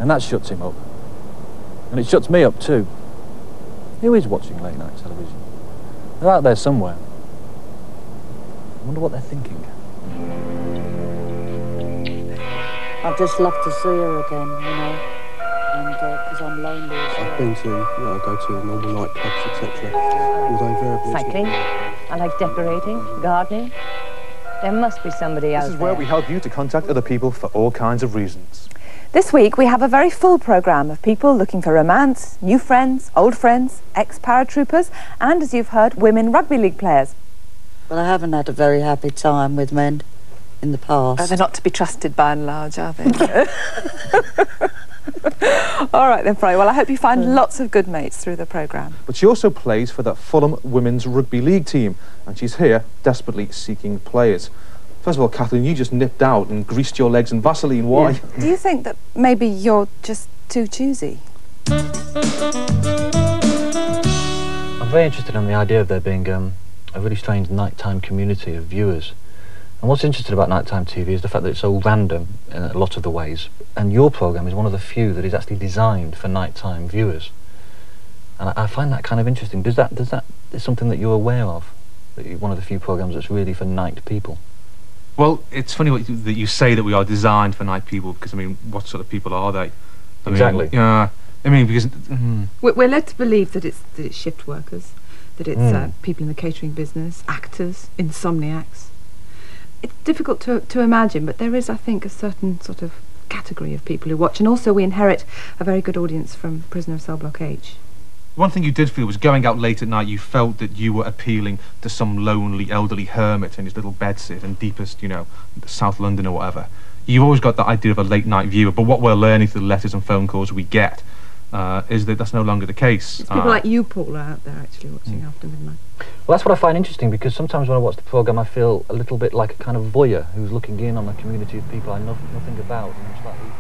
And that shuts him up. And it shuts me up too. Who is watching late night television? They're out there somewhere. I wonder what they're thinking. I'd just love to see her again, you know, and because I'm lonely as well. I've been to, I go to normal nightclubs, etc. Although invariably... Cycling, I like decorating, gardening. There must be somebody else. This is where we help you to contact other people for all kinds of reasons. This week we have a very full programme of people looking for romance, new friends, old friends, ex-paratroopers, and, as you've heard, women rugby league players. But I haven't had a very happy time with men in the past. They're not to be trusted by and large, are they? All right then, Freya. Well, I hope you find lots of good mates through the programme. But she also plays for the Fulham Women's Rugby League team, and she's here desperately seeking players. First of all, Kathleen, you just nipped out and greased your legs in Vaseline. Why? Yeah. Do you think that maybe you're just too choosy? I'm very interested in the idea of there being a really strange nighttime community of viewers. And what's interesting about nighttime TV is the fact that it's so random in a lot of the ways. And your programme is one of the few that is actually designed for nighttime viewers. And I find that kind of interesting. Is something that you're aware of? That you're one of the few programmes that's really for night people? Well, it's funny that you say that we are designed for night people, because, I mean, what sort of people are they? Exactly. Yeah. I mean, because... We're led to believe that it's shift workers, that it's people in the catering business, actors, insomniacs. It's difficult to imagine, but there is, I think, a certain sort of category of people who watch, and also we inherit a very good audience from Prisoner of Cell Block H. One thing you did feel was going out late at night, you felt that you were appealing to some lonely elderly hermit in his little bedsit in deepest, you know, South London or whatever. You've always got that idea of a late night viewer, but what we're learning through the letters and phone calls we get is that that's no longer the case. It's people like you, Paul, are out there actually watching after midnight. Well, that's what I find interesting, because sometimes when I watch the programme I feel a little bit like a kind of voyeur who's looking in on a community of people I know nothing about. And slightly...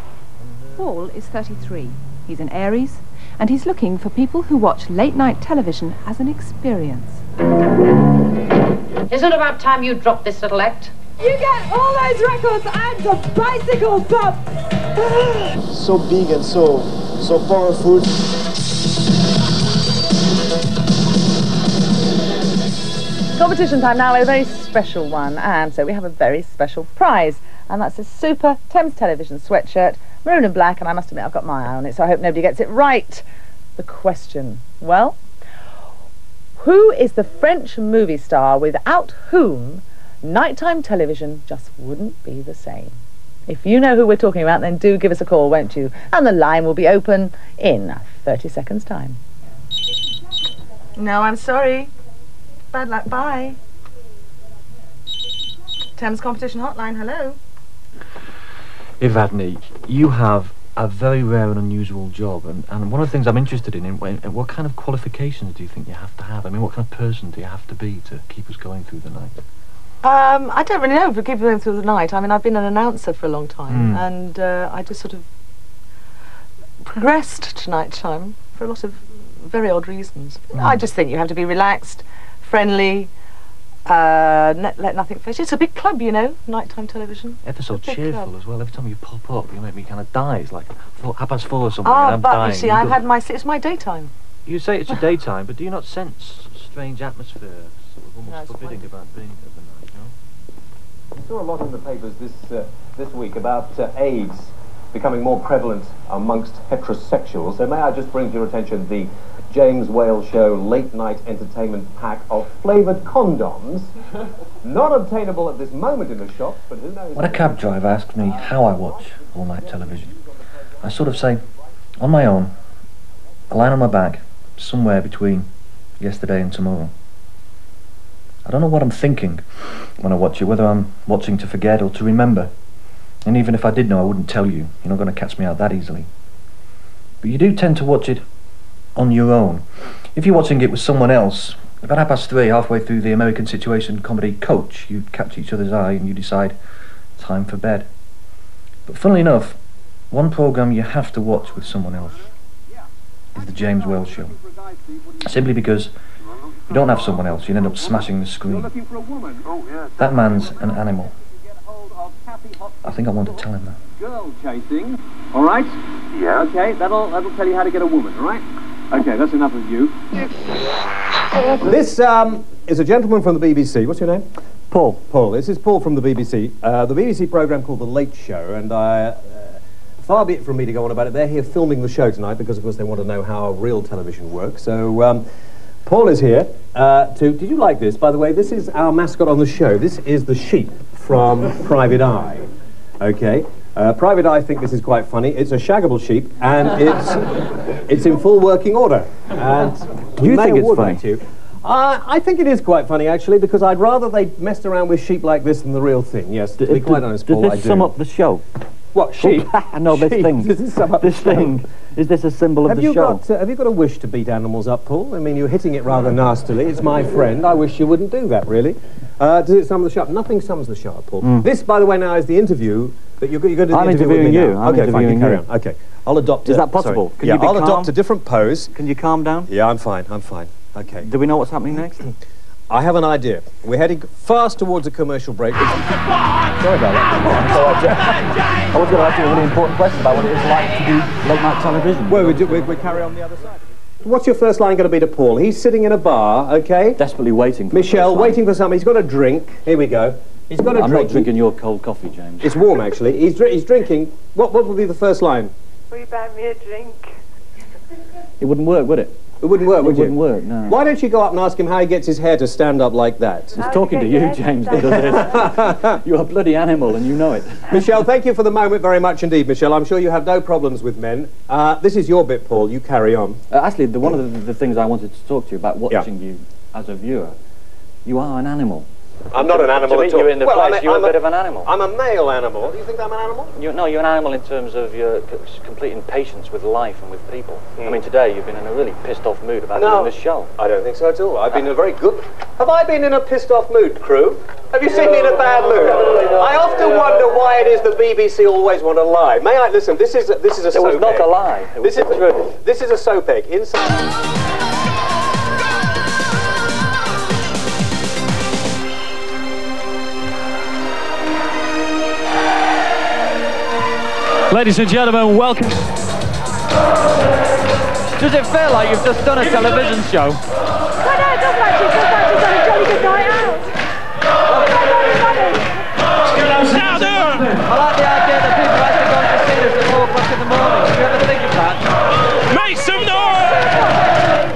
Paul is 33. He's an Aries, and he's looking for people who watch late-night television as an experience. Isn't it about time you dropped this little act? You get all those records and a bicycle bump! So big and so powerful. Competition time now, a very special one, and so we have a very special prize, and that's a super Thames Television sweatshirt, maroon and black, and I must admit I've got my eye on it, so I hope nobody gets it right. The question, well, who is the French movie star without whom nighttime television just wouldn't be the same? If you know who we're talking about, then do give us a call, won't you? And the line will be open in 30 seconds' time. No, I'm sorry. Bad luck, bye. Thames Competition Hotline, hello. Evadne, you have a very rare and unusual job, and one of the things I'm interested in what kind of qualifications do you think you have to have? I mean, what kind of person do you have to be to keep us going through the night? I don't really know if we keep going through the night. I mean, I've been an announcer for a long time, and I just sort of progressed to nighttime for a lot of very odd reasons. I just think you have to be relaxed, friendly, let nothing phase you. It's a big club, you know, nighttime television. Ever so cheerful as well. Every time you pop up, you make me kind of die. It's like 4:30 or something, and I'm but dying. You see, it's my daytime. You say it's your daytime, but do you not sense strange atmosphere, sort of almost forbidding about being at the night, no? I saw a lot in the papers this week about AIDS becoming more prevalent amongst heterosexuals. So may I just bring to your attention the James Whale Show late night entertainment pack of flavoured condoms. Not obtainable at this moment in the shops, but who knows? When a cab driver asks me how I watch all night television, I sort of say, on my own, I lie on my back, somewhere between yesterday and tomorrow. I don't know what I'm thinking when I watch it, whether I'm watching to forget or to remember. And even if I did know, I wouldn't tell you. You're not going to catch me out that easily. But you do tend to watch it on your own. If you're watching it with someone else, about 3:30, halfway through the American situation comedy Coach, you catch each other's eye and you decide, time for bed. But funnily enough, one programme you have to watch with someone else is the James Whale Show. Simply because you don't have someone else, you'll end up smashing the screen. That man's an animal. I think I want to tell him that. Girl chasing. All right? Yeah. Okay, that'll tell you how to get a woman, all right? Okay, that's enough of you. This is a gentleman from the BBC. What's your name? Paul. Paul. This is Paul from the BBC. The BBC programme called The Late Show, and far be it from me to go on about it. They're here filming the show tonight because, of course, they want to know how real television works. So, Paul is here did you like this? By the way, this is our mascot on the show. This is the sheep from Private Eye. Okay? Private Eye think this is quite funny. It's a shaggable sheep, and it's in full working order. And Do you think it's funny? I think it is quite funny, actually, because I'd rather they messed around with sheep like this than the real thing. Yes, to be quite honest, Paul, I do. Does this sum up the show? What, sheep? No, this thing. Does this sum up this thing. Is this a symbol of the show? Have you got a wish to beat animals up, Paul? I mean, you're hitting it rather nastily. It's my friend. I wish you wouldn't do that, really. Does it sum the show up? Nothing sums the show up, Paul. This, by the way, now is the interview that you're going to do the interview with me now. Okay, fine, you carry on. Okay, I'll adopt. Is that possible? Yeah, I'll adopt a different pose. Can you calm down? Yeah, I'm fine. Okay. Do we know what's happening next? I have an idea. We're heading fast towards a commercial break. Sorry about that. I was going to ask you a really important question about what it is like to do late-night television. Well, we carry on the other side. What's your first line going to be to Paul? He's sitting in a bar, okay? Desperately waiting for Michelle, waiting for something. He's got a drink. Here we go. He's got a drink. I'm not drinking your cold coffee, James. It's warm, actually. He's drinking. What would be the first line? Will you buy me a drink? It wouldn't work, would it? It wouldn't work, would you? It wouldn't work, no. Why don't you go up and ask him how he gets his hair to stand up like that? He's talking to you, James, that does this. You're a bloody animal and you know it. Michelle, thank you for the moment very much indeed, Michelle. I'm sure you have no problems with men. This is your bit, Paul. You carry on. Actually, one of the things I wanted to talk to you about watching you as a viewer, you are an animal. I'm not an animal at all. To meet you in the flesh, you're a bit of an animal. I'm a male animal. Do you think I'm an animal? No, you're an animal in terms of your complete impatience with life and with people. I mean, today you've been in a really pissed-off mood about doing this show. I don't think so at all. I've been in a very good... Have I been in a pissed-off mood, crew? Have you seen me in a bad mood? I often wonder why it is the BBC always want to lie. May I... Listen, this is a soap egg. It was not a lie. It was the truth. This is a soap egg. Inside... Ladies and gentlemen, welcome. Does it feel like you've just done a television show? No, it doesn't actually. It feels like you've done a jolly good night out. I like the idea that people are actually going to see this at 4 o'clock in the morning. Do you ever think of that? Make some noise!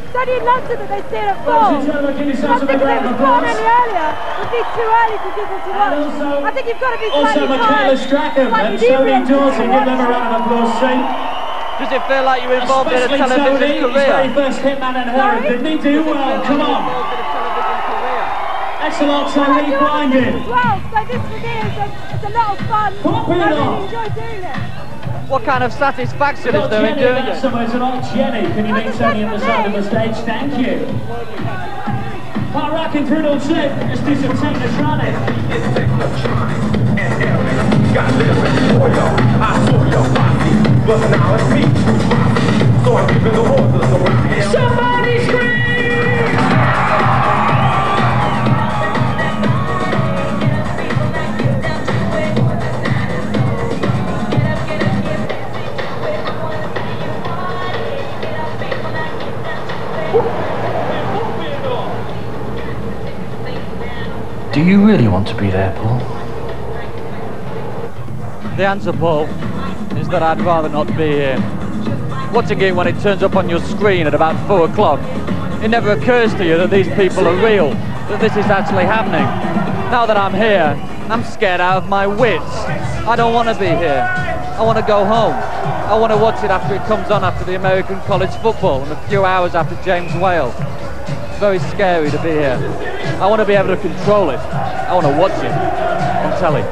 It's only in London that they see it at 4. I think if it was born any earlier, it would be too early for people to watch. I think you've got to be slightly tired. Like you do really to Does it feel like you're involved in a television career? First hitman and her, didn't he do well? Come on. Excellent, Tony, blinded. As well, so this for me is a lot of fun. I really enjoy doing it. What kind of satisfaction is there in doing it? Somewhere tonight, Jenny. Can you meet Tony on the side of the stage? Thank you. Hot rockin' through no chip. Let's do some technotronic. It's technotronic. And Eric got lyrics for y'all. I saw your posse, but now it's me. So I'm giving the orders. So it's somebody scream! Do you really want to be there, Paul? The answer, Paul, is that I'd rather not be here. Watching it when it turns up on your screen at about 4 o'clock, it never occurs to you that these people are real, that this is actually happening. Now that I'm here, I'm scared out of my wits. I don't want to be here. I want to go home. I want to watch it after it comes on after the American college football and a few hours after James Whale. It's very scary to be here. I want to be able to control it. I want to watch it on telly.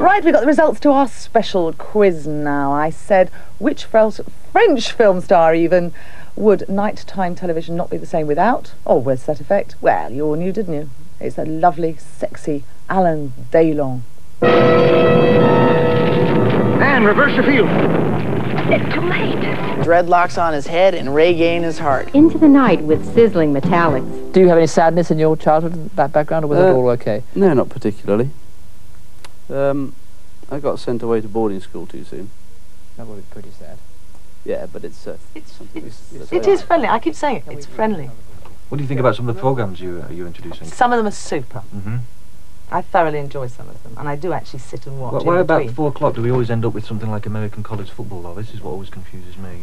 Right, we've got the results to our special quiz now. I said, which French film star even Would nighttime television not be the same without, or with that effect? Well, you all knew, didn't you? It's a lovely, sexy Alan Daylong. And reverse your field. It's too late. Dreadlocks on his head and reggae in his heart. Into the night with sizzling metallics. Do you have any sadness in your childhood, that background, or was it all okay? No, not particularly. I got sent away to boarding school too soon. That would be pretty sad. Yeah, but it's it is friendly. I keep saying it. It's friendly. What do you think about some of the programs you're introducing? Some of them are super. Mm-hmm. I thoroughly enjoy some of them, and I do actually sit and watch. Why about 4 o'clock do we always end up with something like American college football, though? This is what always confuses me.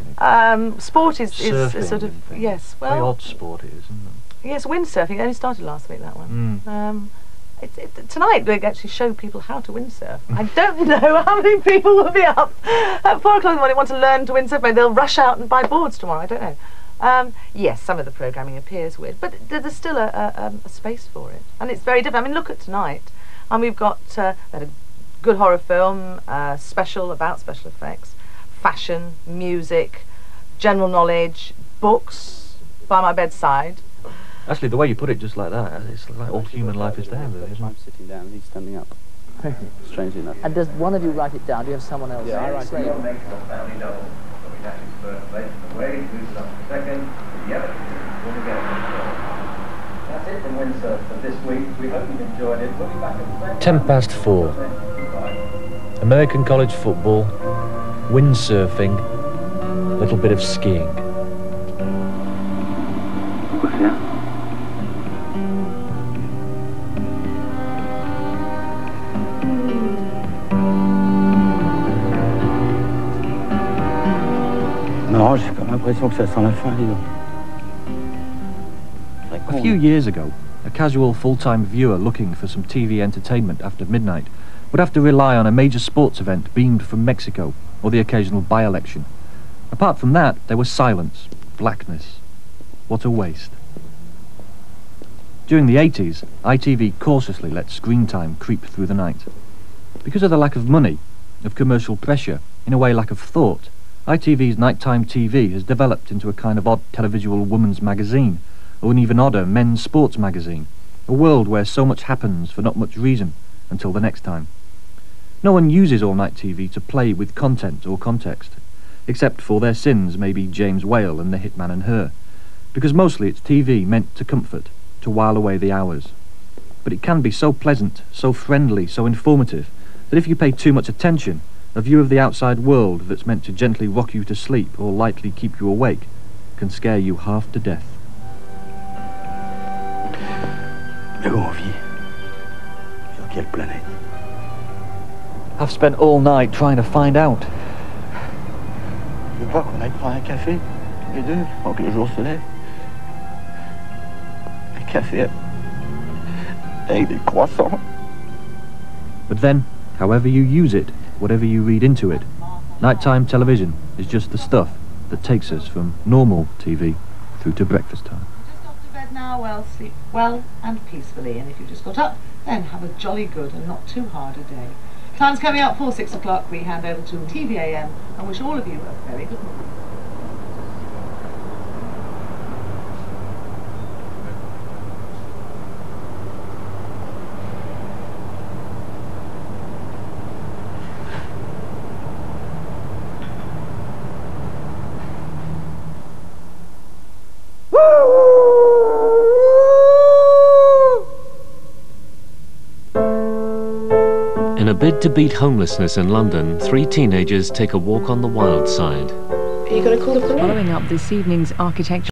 Sport is Surfing sort of, yes, well... Very odd sport it is, isn't it? Yes, windsurfing. It only started last week, that one. Tonight we actually show people how to windsurf. I don't know how many people will be up at 4 o'clock in the morning want to learn to windsurf. Maybe they'll rush out and buy boards tomorrow, I don't know. Yes, some of the programming appears weird, but there's still a space for it. And it's very different. I mean, look at tonight. And we've got a good horror film, special about special effects, fashion, music, general knowledge, books by my bedside. Actually, the way you put it just like that, it's like all human life is there, really, isn't it? I'm sitting down and he's standing up. Strangely enough. And does one of you write it down? Do you have someone else? Yeah, I write it down. That's it from Windsurf for this week. We hope you've enjoyed it. We'll be back at 4:10. American college football, windsurfing, a little bit of skiing. Non, j'ai comme l'impression que ça sent la fin, dis donc. A few years ago, a casual full-time viewer looking for some TV entertainment after midnight would have to rely on a major sports event beamed from Mexico or the occasional by-election. Apart from that, there was silence, blackness. What a waste. During the 80s, ITV cautiously let screen time creep through the night. Because of the lack of money, of commercial pressure, in a way lack of thought, ITV's nighttime TV has developed into a kind of odd televisual woman's magazine, or an even odder men's sports magazine, a world where so much happens for not much reason until the next time. No one uses all-night TV to play with content or context, except for their sins, maybe James Whale and The Hitman and Her, because mostly it's TV meant to comfort, to while away the hours. But it can be so pleasant, so friendly, so informative, that if you pay too much attention, a view of the outside world that's meant to gently rock you to sleep or lightly keep you awake can scare you half to death. Mais où on vit? Sur quelle planète? I've spent all night trying to find out. Tu veux pas qu'on aille prendre un café, tous les deux, avant que le jour se lève? Un café avec des croissants. But then, however you use it, whatever you read into it, nighttime television is just the stuff that takes us from normal TV through to breakfast time. Just off to bed now, well, sleep well and peacefully, and if you've just got up, then have a jolly good and not too hard a day. Time's coming up for 6 o'clock. We hand over to TVAM and wish all of you a very good morning. In a bid to beat homelessness in London, 3 teenagers take a walk on the wild side. Are you going to call the police? Following up this evening's architecture